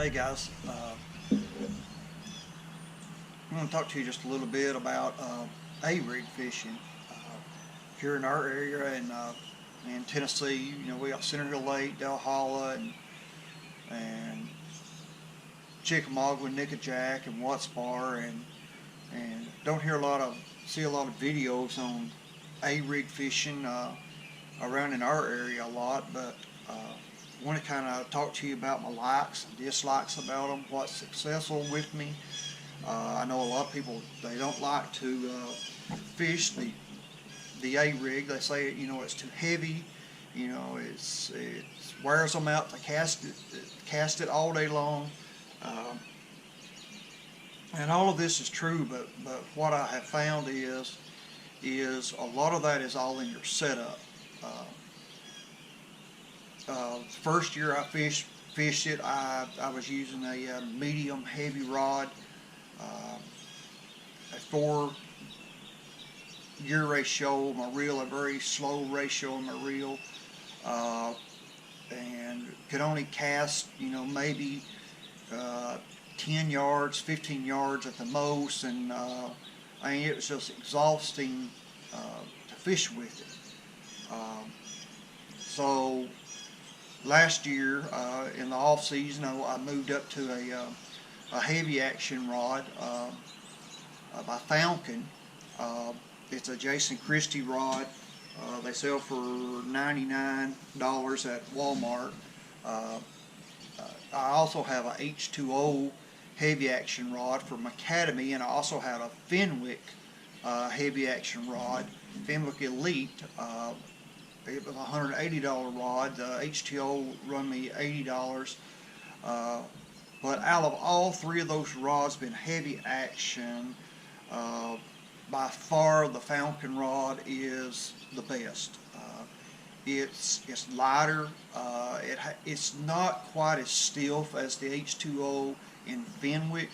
Hey guys, I'm going to talk to you just a little bit about A-rig fishing. Here in our area in Tennessee, we got Center Hill Lake, Delhalla, and Chickamauga, Nickajack, and Watts Bar, and don't see a lot of videos on A-rig fishing around in our area a lot, but want to kind of talk to you about my likes and dislikes about them, what's successful with me. I know a lot of people, they don't like to fish the A-rig. They say it's too heavy. It wears them out to cast it all day long. And all of this is true, but what I have found is a lot of that is all in your setup. First year I fished it, I was using a medium heavy rod, a 4-year ratio on my reel, a very slow ratio on my reel, and could only cast maybe 10 yards, 15 yards at the most, and it was just exhausting to fish with it. So last year in the off season, I moved up to a heavy action rod by Falcon. It's a Jason Christie rod. They sell for $99 at Walmart. I also have a H2O heavy action rod from Academy, and I also had a Fenwick heavy action rod, Fenwick Elite. It was a $180 rod. The H2O run me $80. But out of all three of those rods, been heavy action. By far, the Falcon rod is the best. It's lighter. It's not quite as stiff as the H2O in Fenwick,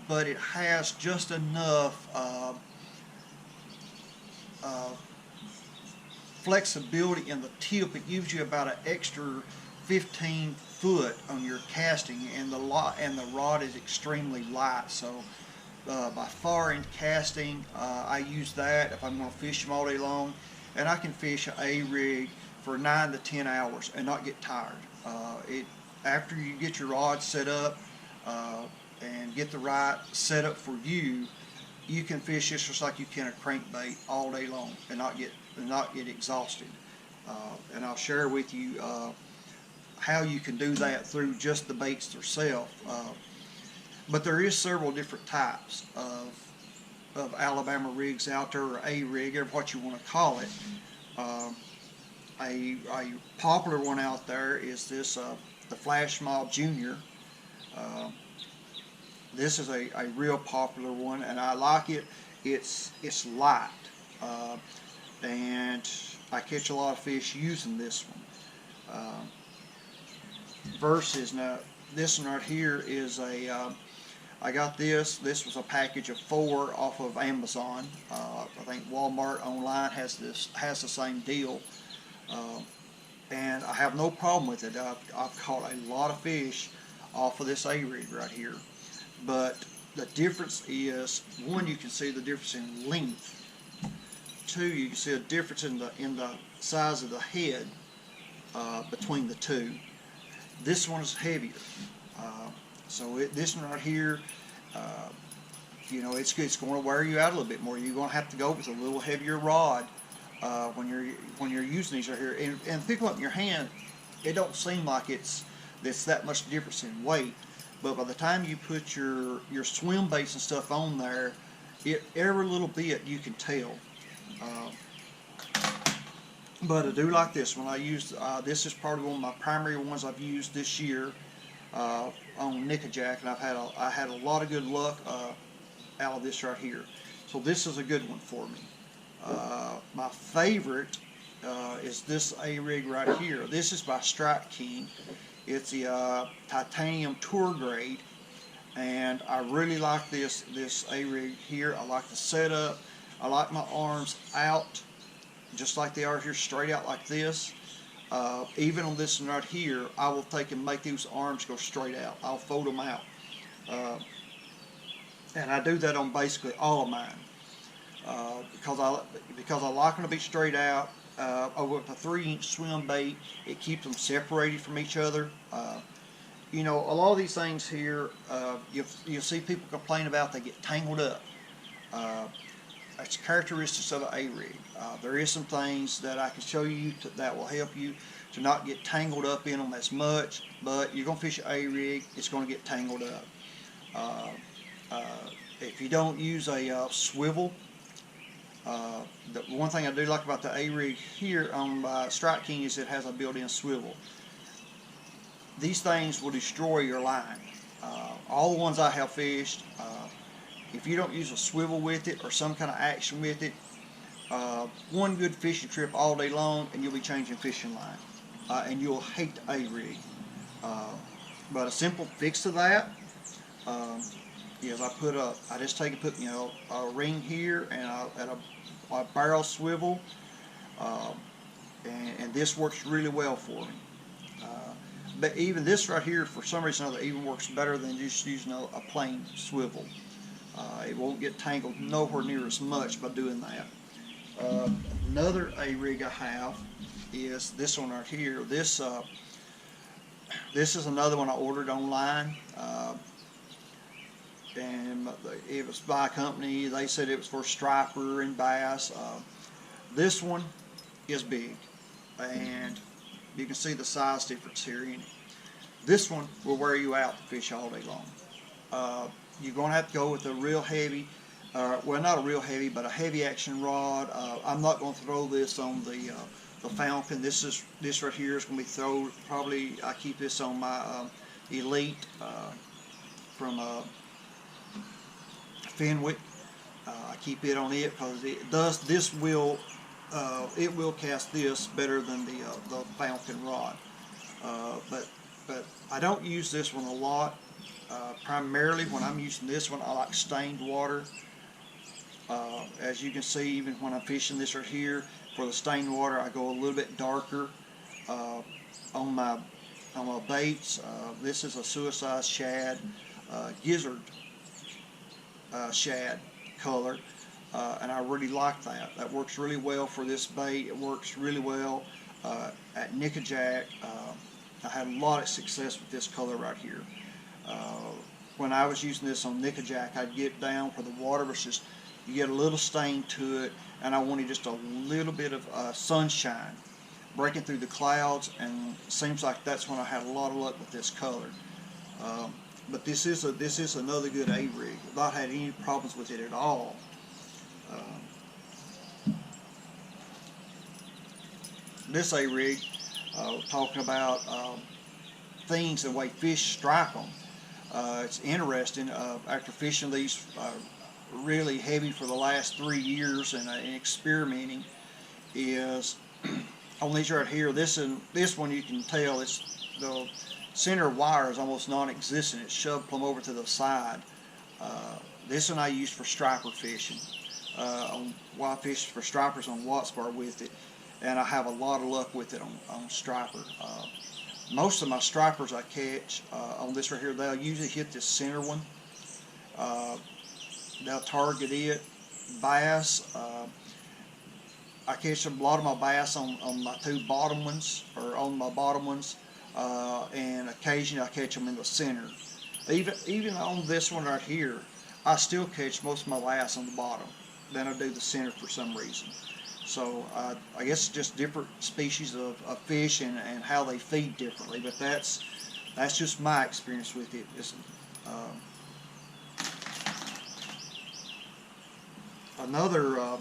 but it has just enough flexibility in the tip. It gives you about an extra 15 foot on your casting, and the rod is extremely light. So by far in casting, I use that if I'm going to fish them all day long, and I can fish an A-rig for 9 to 10 hours and not get tired. After you get your rod set up and get the right setup for you, you can fish this just like you can a crankbait all day long and not get exhausted. And I'll share with you how you can do that through just the baits themselves. But there is several different types of Alabama rigs out there, or A-rig, or what you want to call it. A popular one out there is this the Flash Mob Junior. This is a real popular one, and I like it. It's light, and I catch a lot of fish using this one. Versus now, this one right here is I got this. This was a package of 4 off of Amazon. I think Walmart online has the same deal, and I have no problem with it. I've caught a lot of fish off of this A-rig right here. But the difference is, one, you can see the difference in length. 2, you can see a difference in the size of the head between the two. This one is heavier. This one right here, it's going to wear you out a little bit more. You're going to have to go with a little heavier rod when you're using these right here. And pick them up in your hand, it don't seem like it's that much difference in weight. But by the time you put your swim baits and stuff on there, every little bit you can tell. But I do like this one. I used this is probably one of my primary ones I've used this year on Nickajack, and I had a lot of good luck out of this right here. So this is a good one for me. My favorite is this A-rig right here. This is by Strike King. It's the titanium tour grade, and I really like this A-rig here. I like the setup. I like my arms out just like they are here, straight out like this. Even on this one right here, I will take and make these arms go straight out. I'll fold them out. And I do that on basically all of mine. Because I like them to be straight out. With a 3-inch swim bait, it keeps them separated from each other. You know, a lot of these things here, you'll see people complain about they get tangled up. It's characteristics of an A-rig. There is some things that I can show you that will help you to not get tangled up in them as much, but you're going to fish an A-rig, it's going to get tangled up. If you don't use a swivel, the one thing I do like about the A-rig here on Strike King is it has a built-in swivel. These things will destroy your line. All the ones I have fished, if you don't use a swivel with it or some kind of action with it, one good fishing trip all day long and you'll be changing fishing line. And you'll hate the A-rig. But a simple fix to that is I just take and put a ring here and a barrel swivel, and this works really well for me. But even this right here, for some reason or other, even works better than just using a plain swivel. It won't get tangled nowhere near as much by doing that. Another A-rig I have is this one right here. This is another one I ordered online. And it was by a company. They said it was for striper and bass. This one is big, and you can see the size difference here in it. This one will wear you out to fish all day long. You're going to have to go with a real heavy, well, not a real heavy, but a heavy action rod. I'm not going to throw this on the Falcon. This right here is going to be thrown. Probably I keep this on my Elite from Fenwick. I keep it on it because it does. This will it will cast this better than the Falcon rod. But I don't use this one a lot. Primarily when I'm using this one, I like stained water. As you can see, even when I'm fishing this right here, for the stained water, I go a little bit darker on my baits. This is a Suicide Shad Gizzard shad color, and I really like that. That works really well for this bait. It works really well at Nickajack. I had a lot of success with this color right here. When I was using this on Nickajack, I'd get down where the water was just, you get a little stain to it, and I wanted just a little bit of sunshine breaking through the clouds, and it seems like that's when I had a lot of luck with this color. But this is another good A-rig. I've not had any problems with it at all. This A-rig, talking about things and the way fish strike them. It's interesting. After fishing these really heavy for the last 3 years and experimenting, is on these right here. This one you can tell it's the center wire is almost non-existent. It's shoved plumb over to the side. This one I use for striper fishing. I fish for stripers on Watts-Bar with it, and I have a lot of luck with it on striper. Most of my stripers I catch on this right here, they'll usually hit this center one. They'll target it. Bass, I catch a lot of my bass on my two bottom ones, or on my bottom ones, and occasionally I catch them in the center. Even on this one right here, I still catch most of my bass on the bottom than I do the center for some reason. So I guess it's just different species of fish and how they feed differently. But that's just my experience with it. Another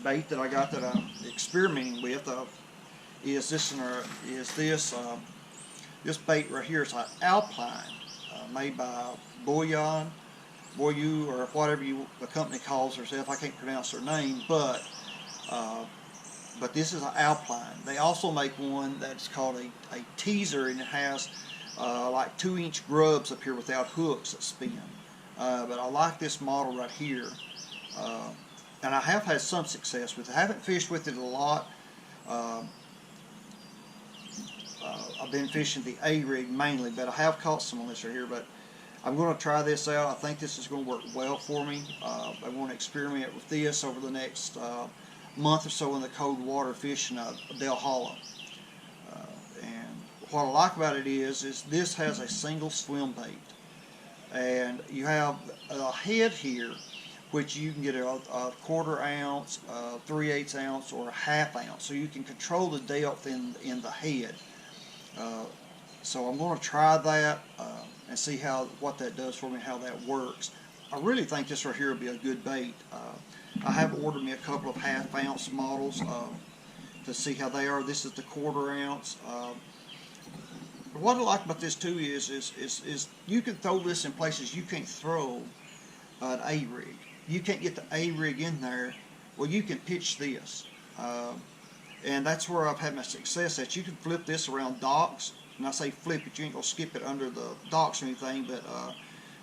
bait that I got that I'm experimenting with is this bait right here. It's an Alpine made by Boyu, or whatever the company calls herself. I can't pronounce her name, but this is an Alpine. They also make one that's called a teaser, and it has like 2-inch grubs up here without hooks that spin. But I like this model right here, and I have had some success with it. I haven't fished with it a lot. I've been fishing the A-rig mainly, but I have caught some on this right here. But I'm going to try this out. I think this is going to work well for me. I want to experiment with this over the next month or so in the cold water fishing Dale Hollow. And what I like about it is this has a single swim bait, and you have a head here, which you can get a 1/4 ounce, 3/8 ounce, or a 1/2 ounce, so you can control the depth in the head. So I'm going to try that and see what that does for me, how that works. I really think this right here will be a good bait. I have ordered me a couple of 1/2 ounce models to see how they are. This is the 1/4 ounce. What I like about this too is you can throw this in places you can't throw an A-rig. You can't get the A-rig in there. Well, you can pitch this, and that's where I've had my success. That you can flip this around docks. And I say flip it, you ain't gonna skip it under the docks or anything,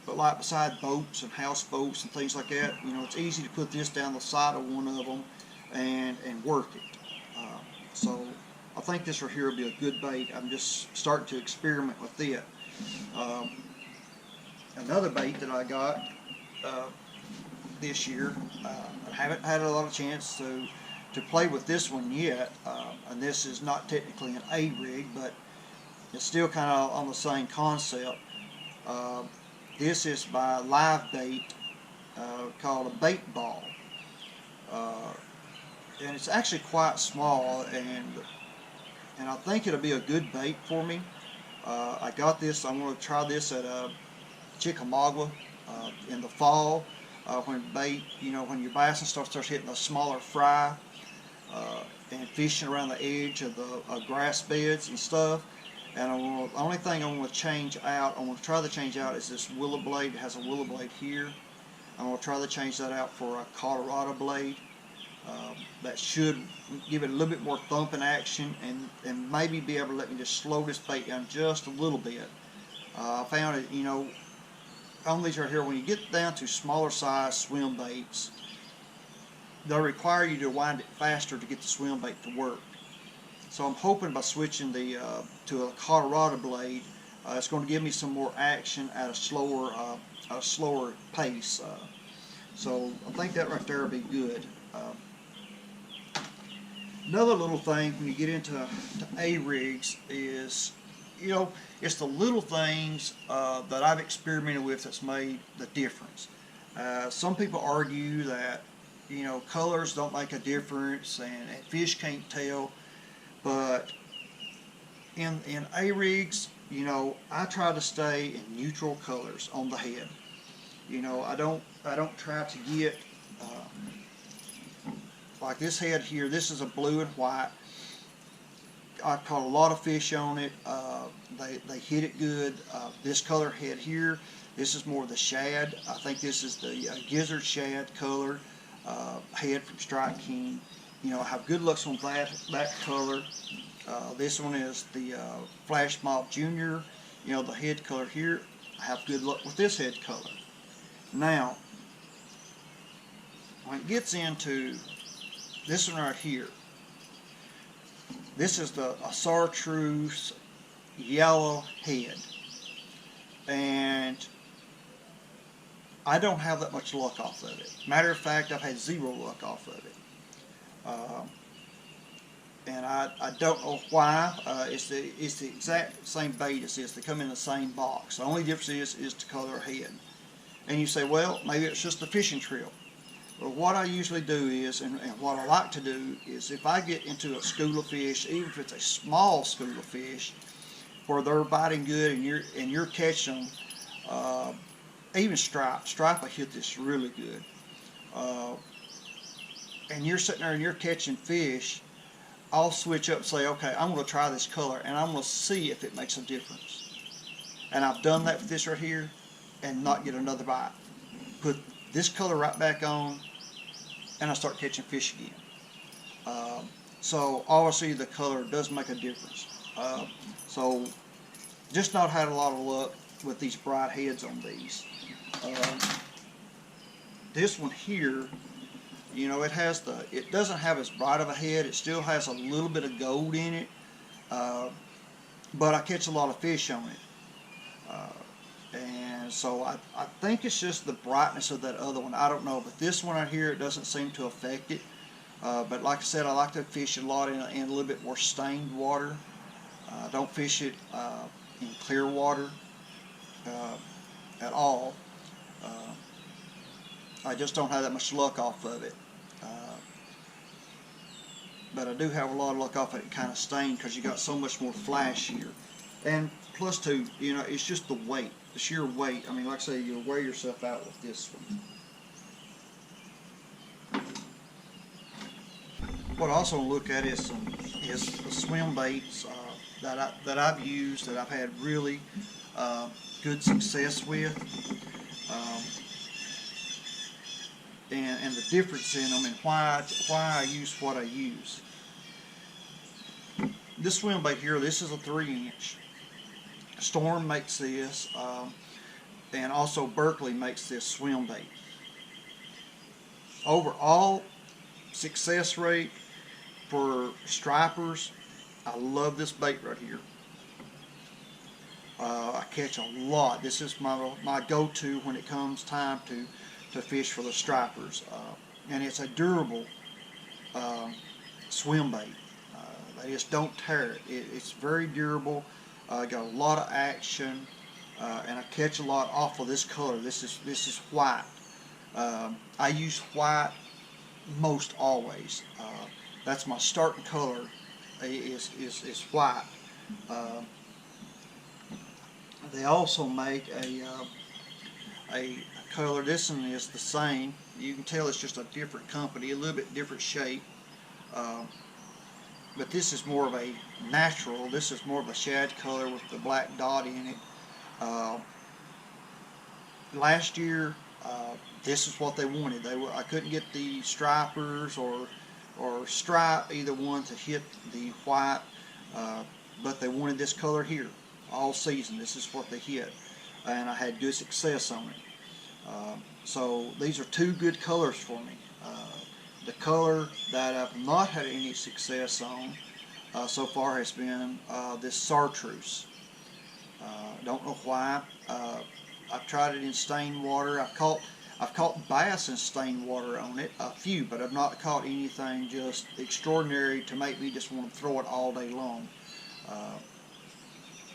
but like beside boats and houseboats and things like that, you know, it's easy to put this down the side of one of them and work it. So I think this right here will be a good bait. I'm just starting to experiment with it. Another bait that I got this year, I haven't had a lot of chance to play with this one yet, and this is not technically an A-rig, but it's still kind of on the same concept. This is by Live Bait, called a bait ball, and it's actually quite small, and I think it'll be a good bait for me. I got this. I'm going to try this at Chickamauga in the fall when bait, you know, when your bassin starts hitting the smaller fry and fishing around the edge of the grass beds and stuff. And the only thing I'm going to change out, I'm going to try to change out is this willow blade. It has a willow blade here. I'm going to try to change that out for a Colorado blade. That should give it a little bit more thumping action and maybe be able to let me just slow this bait down just a little bit. I found it, you know, on these right here, when you get down to smaller size swim baits, they'll require you to wind it faster to get the swim bait to work. So I'm hoping by switching to a Colorado blade, it's going to give me some more action at a slower pace. So I think that right there will be good. Another little thing when you get into A-rigs is, you know, it's the little things that I've experimented with that's made the difference. Some people argue that, you know, colors don't make a difference and fish can't tell. But in A-rigs, you know, I try to stay in neutral colors on the head. You know, I don't try to get like this head here. This is a blue and white. I caught a lot of fish on it. They hit it good. This color head here, this is more the shad. I think this is the gizzard shad color head from Strike King. You know, I have good looks on that color. This one is the Flash Mob Junior. You know, the head color here. I have good luck with this head color. Now, when it gets into this one right here, this is the Chartreuse yellow head, and I don't have that much luck off of it. Matter of fact, I've had zero luck off of it. And I don't know why. It's the exact same bait as this. They come in the same box. The only difference is the color of head. And you say, well, maybe it's just a fishing trip. But what I usually do is, and what I like to do is, if I get into a school of fish, even if it's a small school of fish, where they're biting good and you're catching them, even stripe will hit this really good. And you're sitting there and you're catching fish, I'll switch up and say, okay, I'm going to try this color and I'm going to see if it makes a difference. And I've done that with this right here and not get another bite. Put this color right back on and I start catching fish again. So obviously the color does make a difference. So just not had a lot of luck with these bright heads on these. This one here, you know, it doesn't have as bright of a head. It still has a little bit of gold in it. but I catch a lot of fish on it. And so I think it's just the brightness of that other one. I don't know, but this one right here, it doesn't seem to affect it. But like I said, I like to fish a lot in a little bit more stained water. I don't fish it in clear water at all. I just don't have that much luck off of it. But I do have a lot of luck off of it kind of stained because you got so much more flash here. And plus too, you know, it's just the weight, the sheer weight. I mean, like I say, you'll wear yourself out with this one. What I also look at is the swim baits that I've used, that I've had really good success with, and the difference in them and why I use what I use. This swim bait here, this is a 3-inch. Storm makes this, and also Berkley makes this swim bait. Overall success rate for stripers, I love this bait right here. I catch a lot. This is my go-to when it comes time to fish for the stripers, and it's a durable swim bait. They just don't tear it. It's very durable. Got a lot of action, and I catch a lot off of this color. This is white. I use white most always. That's my starting color. Is white. They also make a color. This one is the same. You can tell it's just a different company, a little bit different shape. But this is more of a natural. This is more of a shad color with the black dot in it. Last year, this is what they wanted. I couldn't get the stripers or stripe, either one, to hit the white, but they wanted this color here all season. This is what they hit, and I had good success on it. So these are two good colors for me. The color that I've not had any success on so far has been this chartreuse. Don't know why. I've tried it in stained water. I've caught bass in stained water on it, a few, but I've not caught anything just extraordinary to make me just want to throw it all day long.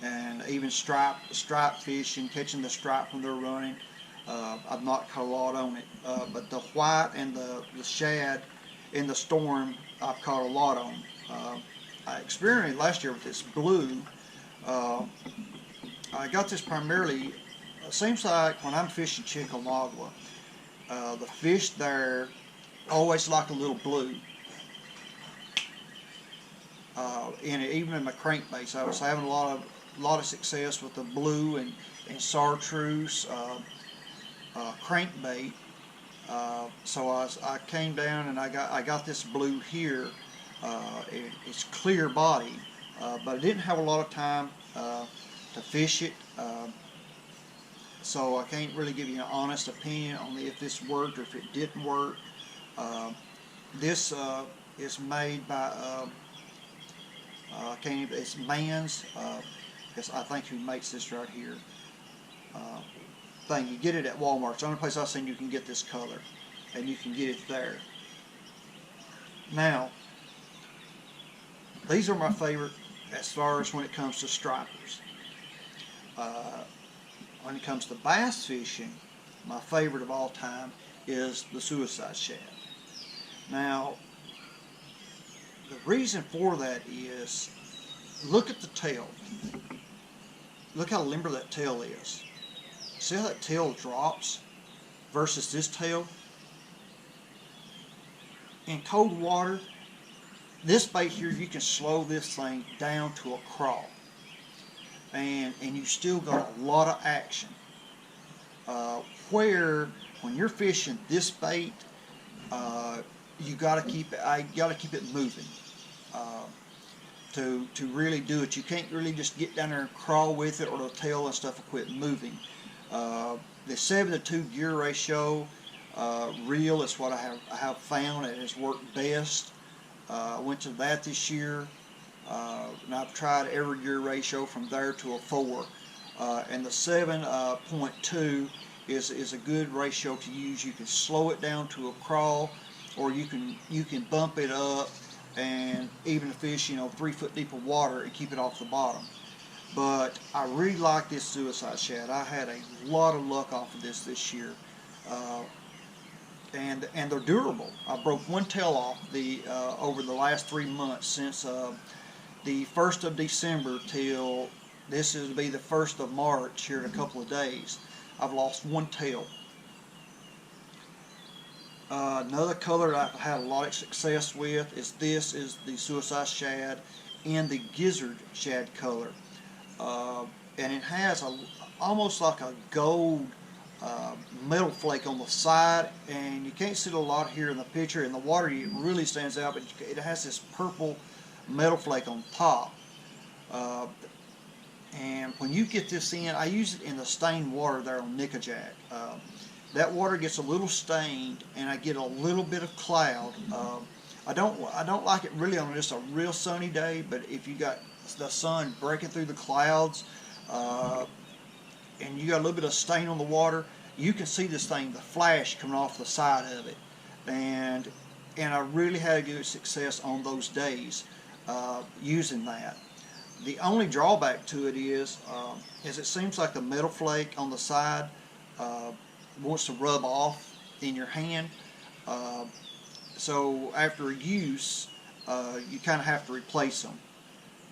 And even stripe fishing, catching the stripe when they're running, I've not caught a lot on it. But the white and the shad in the storm, I've caught a lot on. I experienced last year with this blue. I got this primarily, it seems like when I'm fishing Chickamauga, the fish there always like a little blue. Even in my crankbaits, I was having a lot of success with the blue and chartreuse crankbait. So I came down and I got this blue here. It's clear body, but I didn't have a lot of time to fish it. So I can't really give you an honest opinion on if this worked or if it didn't work. This is made by it's Man's. I think who makes this right here. Thing you get it at Walmart. It's the only place I've seen you can get this color, and you can get it there. Now, these are my favorite as far as when it comes to stripers. When it comes to bass fishing, my favorite of all time is the Suicide Shad. Now, the reason for that is, look at the tail. Look how limber that tail is. See how that tail drops versus this tail? In cold water, this bait here, you can slow this thing down to a crawl. And you still got a lot of action. Where when you're fishing this bait, you got to keep it moving to really do it. You can't really just get down there and crawl with it, or the tail and stuff will quit moving. The 7-to-2 gear ratio reel is what I have found. It has worked best. I went to that this year. And I've tried every gear ratio from there to a 4. And the 7.2 is a good ratio to use. You can slow it down to a crawl, or you can bump it up and even fish 3 foot deep of water and keep it off the bottom. But I really like this Suicide Shad. I had a lot of luck off of this year. And they're durable. I broke one tail off over the last 3 months, since the 1st of December till this is to be the 1st of March here in a couple of days. I've lost one tail. Another color that I've had a lot of success with is the Suicide Shad in the Gizzard Shad color. And it has almost like a gold metal flake on the side, and you can't see it a lot here in the picture. In the water it really stands out, but it has this purple metal flake on top. And when you get this in, I use it in the stained water there on Nickajack. That water gets a little stained, and I get a little bit of cloud. I don't like it really on just a real sunny day, but if you got the sun breaking through the clouds, and you got a little bit of stain on the water, you can see this thing, the flash coming off the side of it. And I really had a good success on those days using that. The only drawback to it is it seems like the metal flake on the side wants to rub off in your hand. So after use, you kind of have to replace them.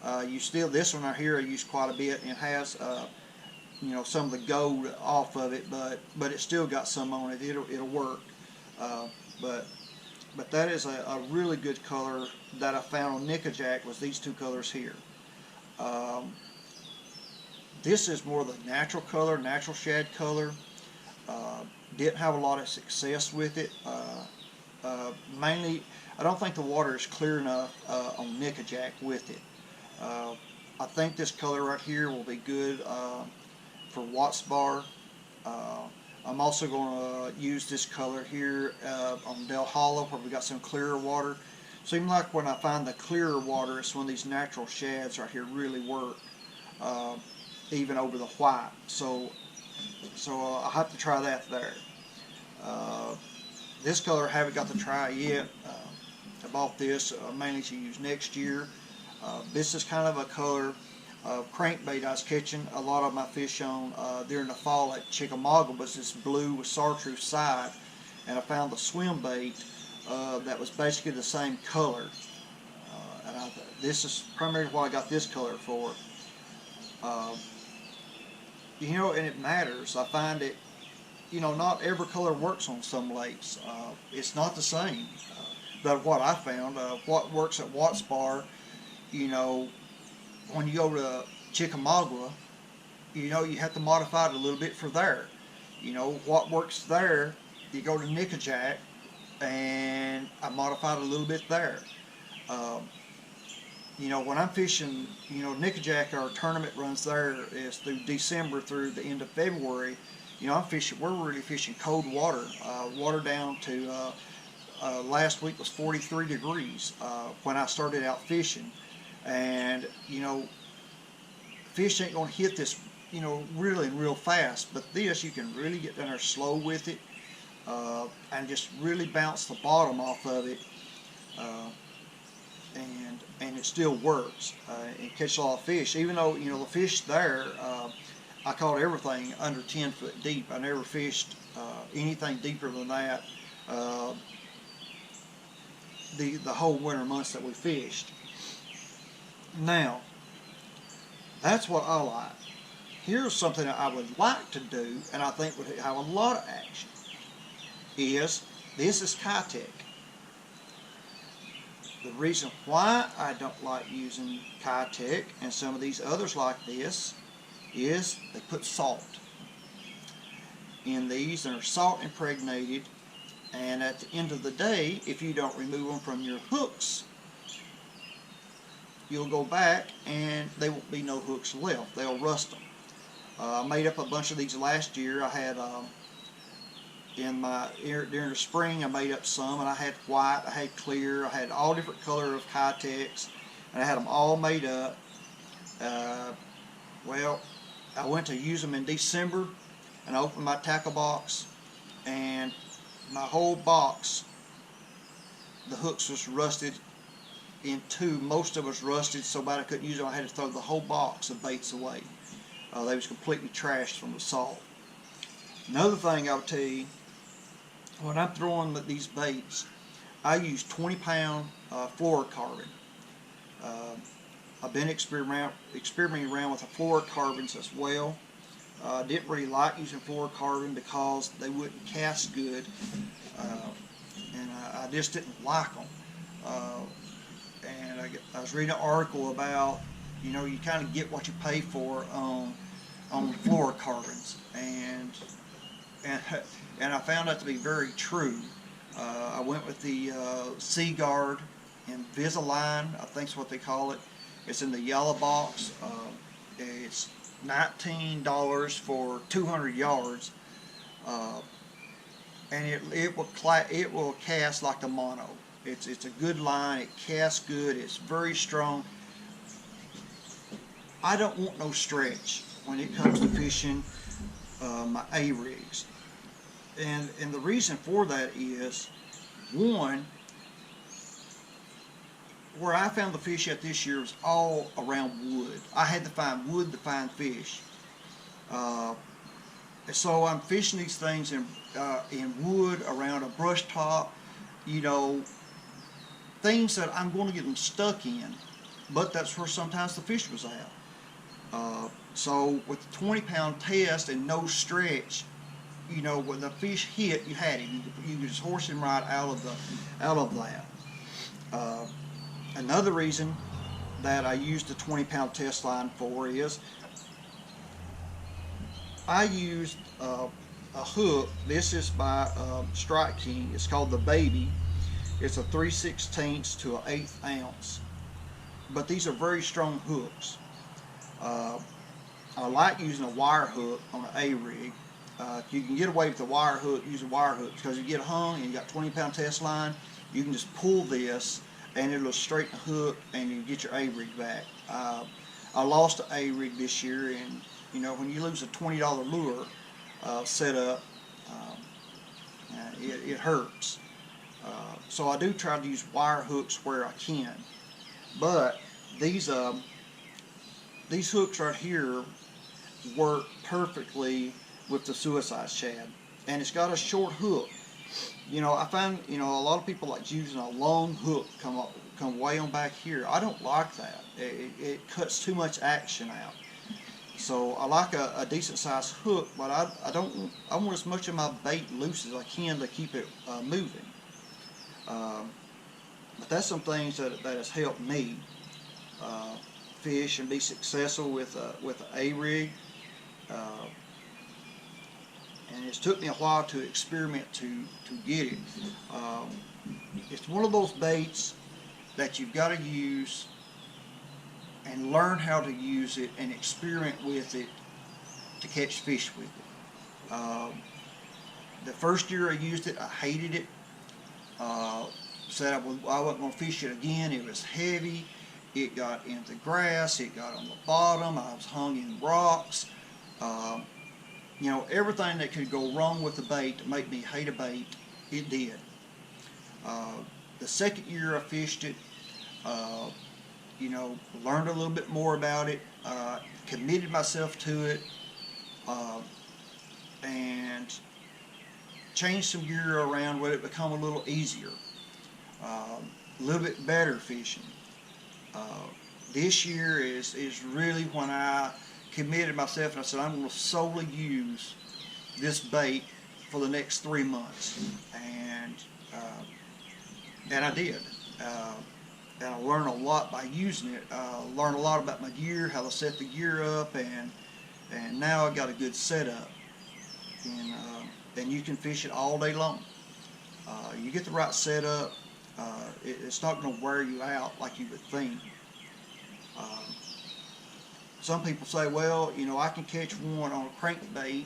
This one right here I use quite a bit, and it has some of the gold off of it, but it's still got some on it. It'll work. But that is a really good color that I found on Nickajack, was these two colors here. This is more the natural color, natural shad color. Didn't have a lot of success with it. Mainly, I don't think the water is clear enough on Nickajack with it. I think this color right here will be good for Watts Bar. I'm also going to use this color here on Dell Hollow, where we got some clearer water. Seems like when I find the clearer water, it's when these natural shads right here really work, even over the white. So I'll have to try that there. This color I haven't got to try yet. I bought this mainly to use next year. This is kind of a color of crankbait I was catching a lot of my fish on during the fall at Chickamauga. Was this blue with chartreuse side, and I found the swim bait that was basically the same color. This is primarily what I got this color for. And it matters. I find it, not every color works on some lakes. It's not the same. But what I found, what works at Watts Bar, when you go to Chickamauga, you have to modify it a little bit for there. What works there, you go to Nickajack, and I modified a little bit there. When I'm fishing, Nickajack, our tournament runs there is through December through the end of February. We're really fishing cold water. Water down to, last week was 43 degrees when I started out fishing. And, fish ain't going to hit this, really real fast. But this, you can really get down there slow with it and just really bounce the bottom off of it. And it still works and catch a lot of fish. Even though, the fish there, I caught everything under 10 foot deep. I never fished anything deeper than that the whole winter months that we fished. Now, that's what I like. Here's something that I would like to do, and I think would have a lot of action, this is Keitech. The reason why I don't like using Keitech and some of these others like this is they put salt in these, and are salt impregnated, and at the end of the day, if you don't remove them from your hooks, you'll go back and there won't be no hooks left. They'll rust them. I made up a bunch of these last year. I had during the spring I made up some, and I had white, I had clear, I had all different color of Keitechs. and I had them all made up. Well, I went to use them in December, and I opened my tackle box, and my whole box, the hooks was rusted in two. Most of it was rusted, so bad I couldn't use them. I had to throw the whole box of baits away. They was completely trashed from the salt. Another thing I'll tell you, when I'm throwing these baits, I use 20-pound fluorocarbon. I've been experimenting around with the fluorocarbons as well. Didn't really like using fluorocarbon because they wouldn't cast good, and I just didn't like them. And I was reading an article about, you know, you kind of get what you pay for on fluorocarbons, and I found that to be very true. I went with the Seaguard Invisalign, I think is what they call it. It's in the yellow box. It's $19 for 200 yards, and it will cast like the mono. It's a good line. It casts good. It's very strong. I don't want no stretch when it comes to fishing my A-rigs, and the reason for that is, one, where I found the fish at this year was all around wood. I had to find wood to find fish. So I'm fishing these things in wood, around a brush top, you know, things that I'm going to get them stuck in, but that's where sometimes the fish was at. So with the 20-pound test and no stretch, you know, when the fish hit, you had him. You could just horse him right out of that. Another reason that I used the 20-pound test line for is I used a hook. This is by Strike King. It's called the Baby. It's a 3/16 to an 1/8 ounce. But these are very strong hooks. I like using a wire hook on an A-rig. If you can get away with the wire hook, use a wire hook, because you get hung and you got 20-pound test line, you can just pull this and it'll straighten the hook and you get your A-rig back. I lost an A-rig this year, and you know, when you lose a $20 lure setup, it hurts. So I do try to use wire hooks where I can, but these hooks right here work perfectly with the Suicide Shad, and it's got a short hook. You know, I find, you know, a lot of people like using a long hook come way on back here. I don't like that. It cuts too much action out. So I like a decent sized hook, but I want as much of my bait loose as I can to keep it moving. But that's some things that has helped me fish and be successful with an A-rig. And it's took me a while to experiment to get it. It's one of those baits that you've got to use and learn how to use it and experiment with it to catch fish with it. The first year I used it, I hated it. Said I wasn't going to fish it again. It was heavy. It got into the grass. It got on the bottom. I was hung in rocks. You know, everything that could go wrong with the bait to make me hate a bait, it did. The second year I fished it, you know, learned a little bit more about it, committed myself to it, and changed some gear around where it become a little easier, a little bit better fishing. This year is really when I committed myself and I said, I'm going to solely use this bait for the next 3 months, and I did. And I learned a lot by using it. Learned a lot about my gear, how to set the gear up, and now I got a good setup. And you can fish it all day long. You get the right setup, it's not going to wear you out like you would think. Some people say, well, you know, I can catch one on a crankbait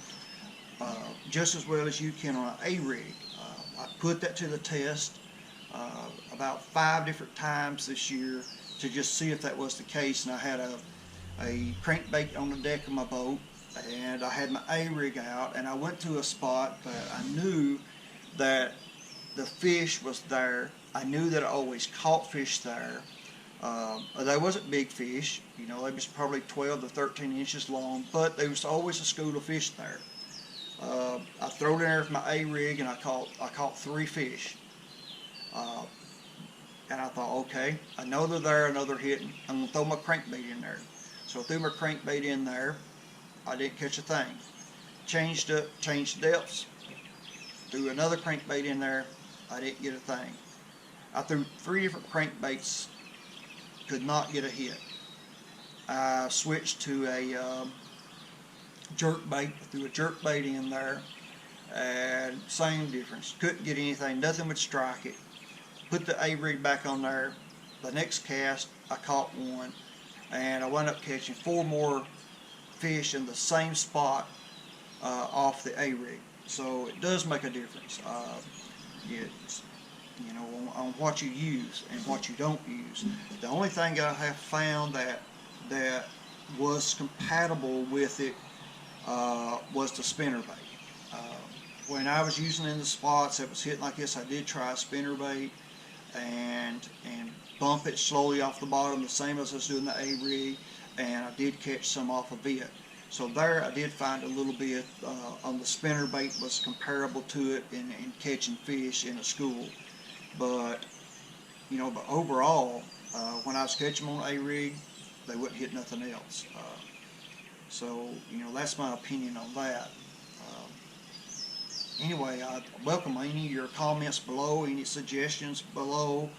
just as well as you can on an A-rig. I put that to the test about 5 different times this year, to just see if that was the case, and I had a crankbait on the deck of my boat, and I had my A-rig out, and I went to a spot that I knew that the fish was there. I knew that I always caught fish there. They wasn't big fish, you know, they was probably 12 to 13 inches long, but there was always a school of fish there. I threw it in there with my A-rig, and I caught 3 fish. And I thought, okay, I know they're there, I know they're hitting. I'm gonna throw my crankbait in there. So I threw my crankbait in there. I didn't catch a thing. Changed depths. Threw another crankbait in there. I didn't get a thing. I threw 3 different crankbaits. Could not get a hit. I switched to a jerkbait. Threw a jerkbait in there, and same difference. Couldn't get anything. Nothing would strike it. Put the A-rig back on there. The next cast, I caught one, and I wound up catching 4 more fish in the same spot off the A-rig. So it does make a difference. It's, you know, on what you use and what you don't use. The only thing I have found that was compatible with it was the spinnerbait. When I was using it in the spots that was hitting like this, I did try a spinnerbait and bump it slowly off the bottom, the same as I was doing the A-rig, and I did catch some off of it. So there I did find a little bit on the spinnerbait was comparable to it in catching fish in a school. But, you know, but overall, when I was catching them on A-rig, they wouldn't hit nothing else. So, you know, that's my opinion on that. Anyway, I welcome any of your comments below, any suggestions below.